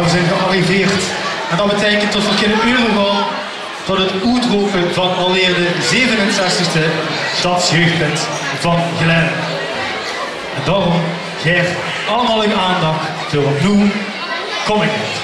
Nou, we zijn gearriveerd. En dat betekent dat we kunnen gaan tot het uitroepen van alweer de 67e stadsjeugdpunt van Geleen. En daarom geef allemaal uw aandacht voor opnieuw kom ik niet.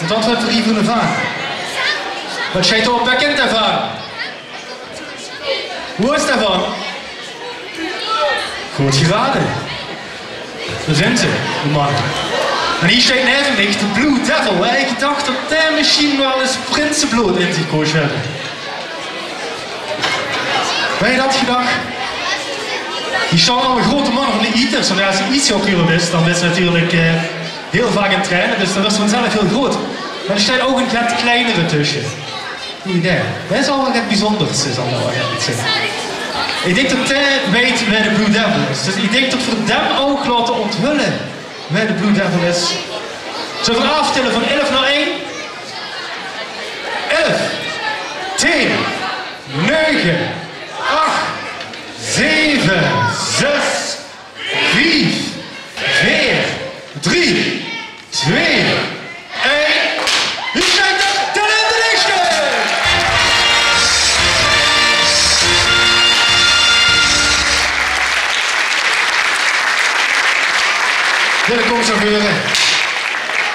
Dat wordt er even van. Wat schijnt er op bekend ervan? Hoe is het ervan? Goed geraden. Daar zijn ze, de mannen. En hier staat neben mich de Blue Devil. Ik dacht dat der misschien wel eens prinsenbloed in zich kon hebben. Heb je dat gedacht? Die staan al een grote man van de Eaters. En als je iets jonger is, dan is het natuurlijk heel vaak in trainen. Dus dat is vanzelf heel groot. Maar er staat ook een wat kleinere tussen. Goed idee. Dat is al wel wat bijzonders. Ik denk dat hij weet waar de Blue Devil is. Dus ik denk dat we hem ook laten onthullen waar de Blue Devil is. Zullen we aftellen van 11 naar 1? 11, 10, 9, 8, 7, 6, 5, 4, 3, 2, 1. Willen conserveren.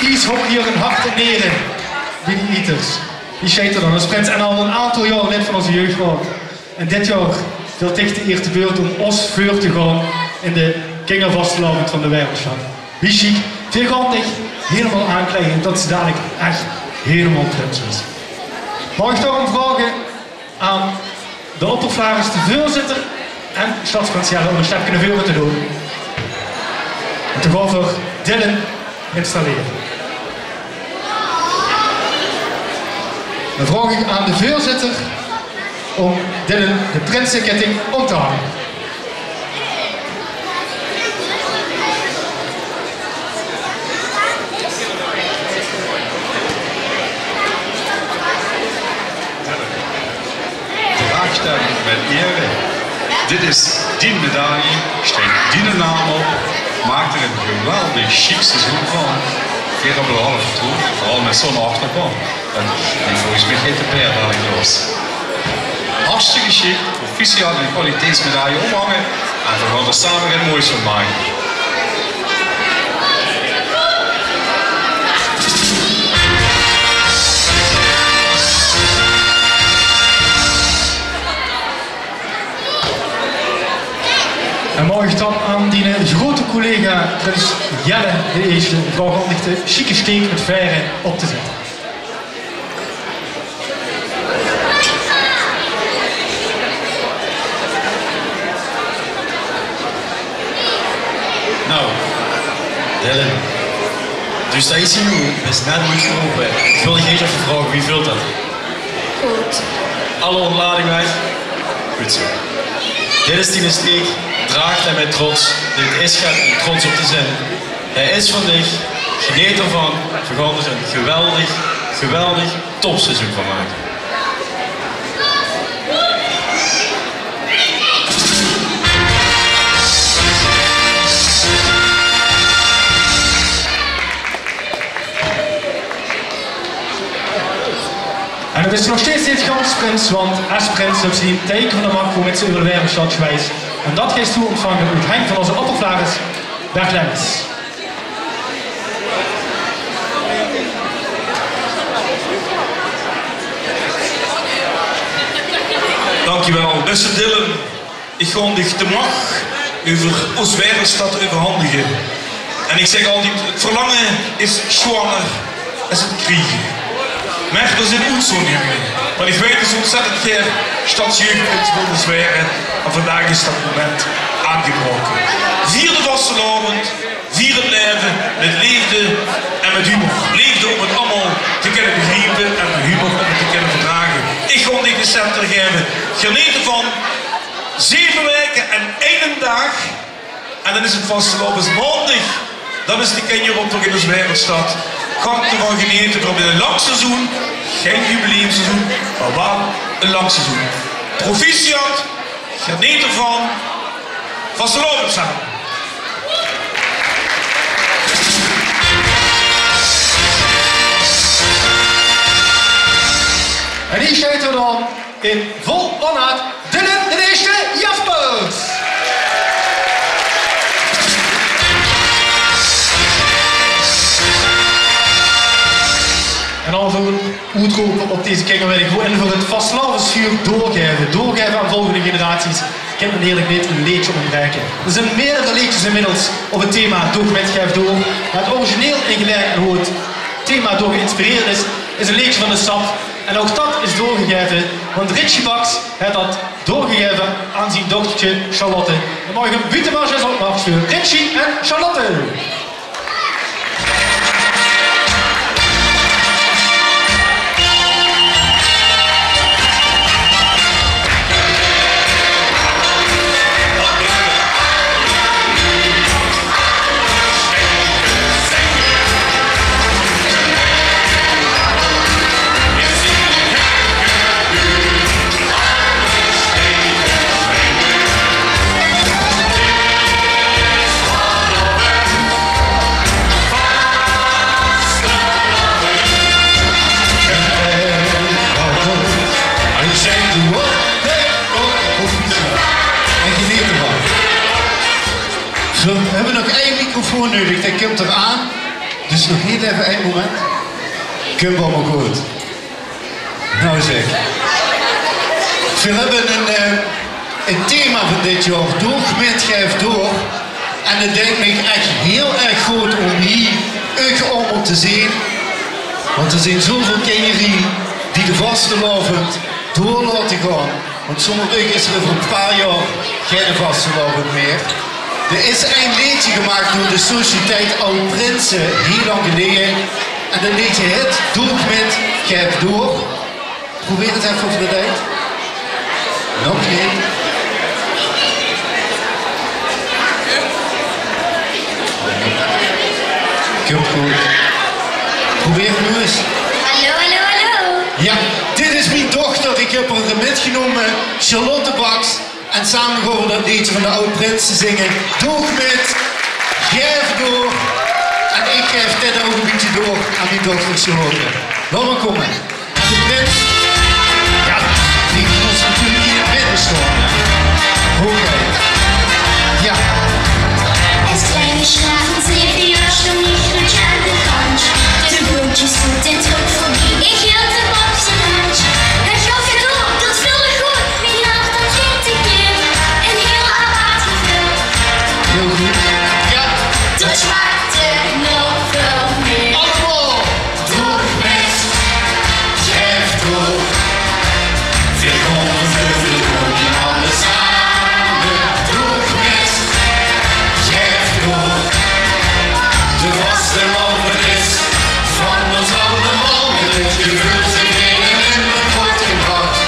Iets hoog hier een hart en neren. Die Eaters. Die scheet er dan. Dat is en al een aantal jaar lid van onze jeugdraad. En dit jaar wil ik de eerste beurt om ons voor te gaan in de kindervastelavond van de Wereldstad. Wie chic, veerkantig, helemaal aankleden dat ze dadelijk echt helemaal prins is. Mag ik toch een vragen aan de oppervlagers, de voorzitter en stadskansiële om een stapje naar voren te doen. En te gaan voor Dylan installeren. Dan vraag ik aan de voorzitter om Dylan de prinsenketting om te hangen. Draagstelling met ere. Dit is die medaille, steekt die naam op. Maakt er een geweldig chic seizoen van. Veer op de halve toe, vooral met zo'n achterban. En volgens mij heet de peer dadelijk los. Hartstikke chic, officieel een kwaliteitsmedaille ophangen en we gaan er samen geen moois van maken. En mag ik dan aan die grote collega Prins Jelle de Eerste vragen om de chique steek met veren op te zetten. Nou, Dylan, dus dat is hier is net goed geroepen. Ik wil je even vragen, wie vult dat? Goed. Alle ontlading weg? Goed zo. Dit is die streek. draagt hij met trots. Dit is gaat om trots op te zijn. Hij is van dich. Geniet ervan. We gaan er een geweldig topseizoen van maken. En het is nog steeds niet Gansprins, want Esprins heeft zien teken van de Marco met zijn Eurowereldstad geweest. En dat geeft toe ontvangen uit Henk van onze oppervlagers, Bert Lens. Dankjewel, beste Dylan. Ik ga dich de mag over ons wereldstad overhandigen. En ik zeg altijd, het verlangen is zwanger als het kriegen. Maar er zijn ook zo'n jongen. Want ik weet dus ontzettend veel stadsjeugdprins wilden zweren. En vandaag is dat moment aangebroken. Vier de vastelavond, vier het leven met liefde en met humor. Liefde om het allemaal te kunnen begrijpen en met humor om het te kunnen verdragen. Ik ga dit de scepter geven. Geniet ervan. 7 weken en 1 dag. En dan is het vastelavond maandag. Dan is de Kenjerop in de Wereldstad. Ga ervan genieten. We hebben een lang seizoen. Geen jubileumseizoen, maar wel een lang seizoen. Proficiat. Geniet ervan. Vastelavond samen. En hier staat er dan in vol onhaat Dylan de eerste Jaspers. En dan voor een uitroepen op deze kinderweding en voor het vastelavondsvuur doorgeven aan volgende generaties. Ik kan eerlijk niet een leedje ontbreken. Er zijn meerdere leedjes inmiddels op het thema Doog met Geef Door. Maar het origineel ingelegd en hoe het thema door geïnspireerd is een leedje van de SAP. En ook dat is doorgegeven, want Richie Bax heeft dat doorgegeven aan zijn dochtertje Charlotte. Dan mag ik een buitenmarge op markt voor Richie en Charlotte. We hebben nog 1 microfoon nodig, dat komt eraan. Dus nog niet even 1 moment. Komt allemaal goed. Nou zeg. We hebben een thema van dit jaar. Doog met Geef Door. En het denkt me echt heel erg goed om hier euch allemaal te zien. Want er zijn zoveel kinderen die de vastelavond door laten gaan. Want sommige is er over een paar jaar geen vastelavond meer. Er is een liedje gemaakt door de Sociëteit Oud Prinsen, heel lang geleden. En dat liedje heet Doog met Geef Door. Probeer het even voor de tijd. Nog niet. Komt goed. Probeer het nu eens. Hallo, hallo, hallo. Ja, dit is mijn dochter. Ik heb haar metgenomen, Charlotte Bax. En samen gaan we dat liedje van de Oud Prinsen zingen. Doog met Geef Door. En ik geef dit ook een beetje door aan mijn dochter Charlotte. Laat maar komen. En de prins, ja, die moet ons natuurlijk hier in het midden staan. Oké. Ja. Es kleine Schlafen sehen wir ja schon nicht mit Schandekansch. Der Wunsch ist gut, der Druck vorbei. Ich hörte Boxenhand. Ich hoffe, du, das will ich gut. Wie Nacht am 40 Jahr. In heel Abatgefühl. Heel goed. Ja. Das schmeckte noch veel meer. Allemaal. Doeg met Geef Door. Wir kommen für alles samen. Doog met Geef Door. De vastelavond is van ons allemaal met het gevoel te brengen in de pot gebracht.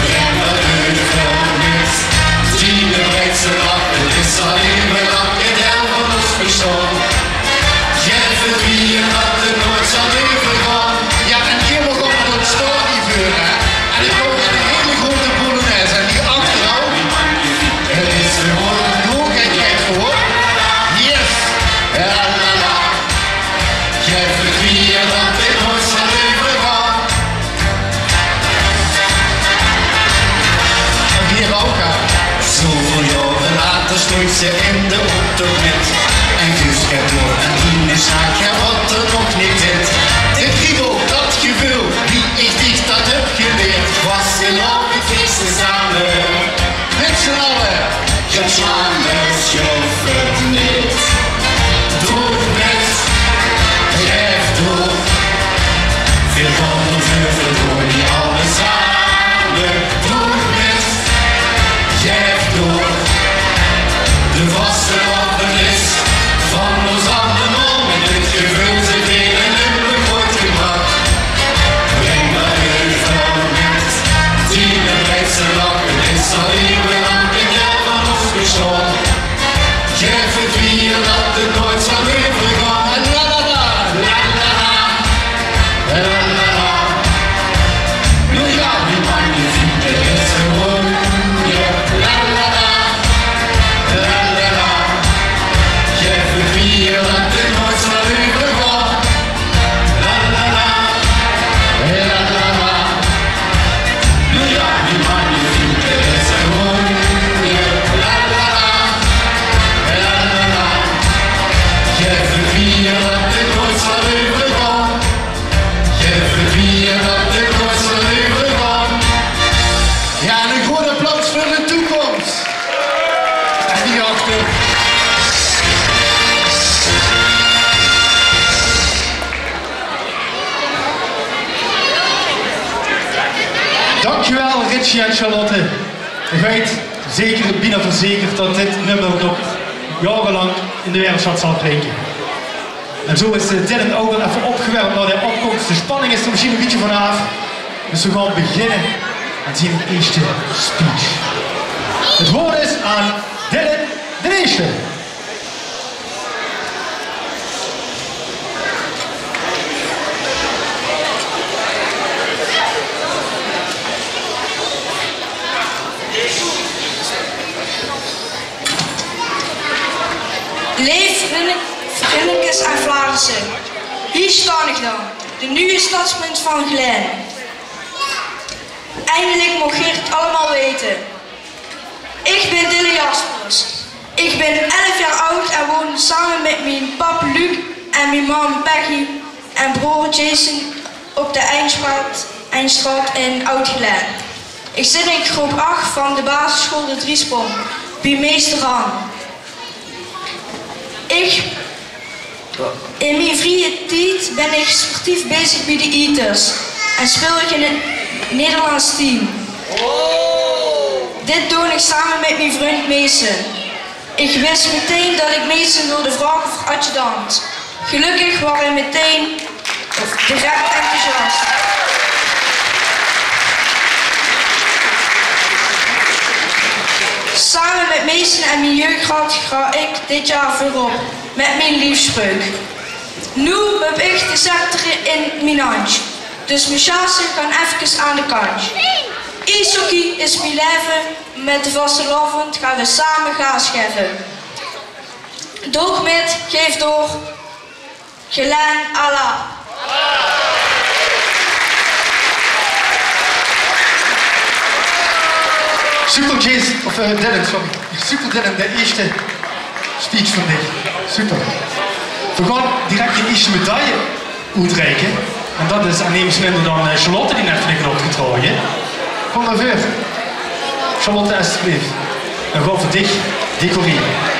We hebben de vrouw niet, die de rijkste dag ze in de optocht. En Guus gaat door en Ine snaakt, ja wat er nog niet zit. De kriebel, dat gevoel, wie ik dich dat heb geleerd. Was in al die feesten samen, met z'n allen. Het slaanders joffen niet. Doe met, geef door. Veel van ons heuvel door die alle samen. Doe met, geef door. De vaste is van ons allemaal. Met dit gevoel zit weer een nummer wordt gebracht. Breng maar heuvel met, Tine blijft ze lachen. Dit zal eeuwenlang de kern van ons bestaan. Geef het weer dat het nooit zal overgaan. En la la la, la la la, la la la. Nu ja, die magnifieke is gewoon, ja, la la la, la la la. Geef het weer dat het nooit zal overgaan. La la la, la la la. Nu ja, die magnifieke is gewoon, ja, la la la. Geef het weer dat dit nooit zal overgaan. Geef het weer dat dit nooit zal overgaan. Ja, en een groot applaus voor de toekomst. En die achter. Dankjewel Richie en Charlotte. Ik weet zeker, bijna verzekerd dat dit nummer nog jarenlang in de wereldstad zal klinken. En zo is Dylan ook wel even opgewerkt naar de opkomst. De spanning is er misschien een beetje vanaf. Dus we gaan beginnen met zijn eerste speech. Het woord is aan Dylan de Eerste. Leef Rinnekes en Vlaardsen. Hier sta ik dan, de nieuwe stadsmunt van Glen. Eindelijk mocht Geert het allemaal weten. Ik ben Dylan Jaspers. Ik ben 11 jaar oud en woon samen met mijn pap Luc en mijn mam Peggy en broer Jason op de Eindstraat in Oud-Glen. Ik zit in groep 8 van de basisschool De Driesprong, bij meester Han. In mijn vrije tijd ben ik sportief bezig bij de Eaters en speel ik in het Nederlands team. Dit doe ik samen met mijn vriend Mason. Ik wist meteen dat ik Mason wilde vragen voor adjudant. Gelukkig was hij meteen direct enthousiast. Samen met Mason en mijn jeugdraad ga ik dit jaar voorop met mijn liefspreuk. Nu heb ik de scepter in mijn handje, dus mijn chance kan even aan de kant. Ijshockey is mijn leven, met de vastelavond gaan we samen gas geven. Doog met, geef door, Glen Allah. Super Jason, of Dylan, sorry. Super Dylan, de eerste speech van dit. Super. We gaan direct die eerste medaille uitreiken. En dat is aannemensminder dan Charlotte die net van de knop getrokken. Kom maar voor. Charlotte, alsjeblieft. En gewoon voor dich decoreren.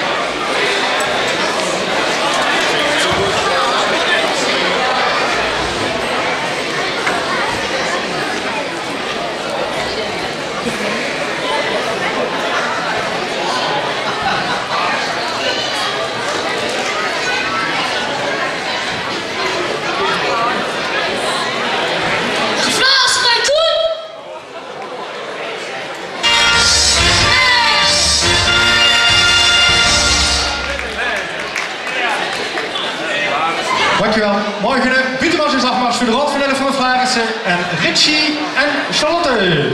Dankjewel. Morgen Pieter was afmars voor de rot van de Vlaardsen en Richie en Charlotte.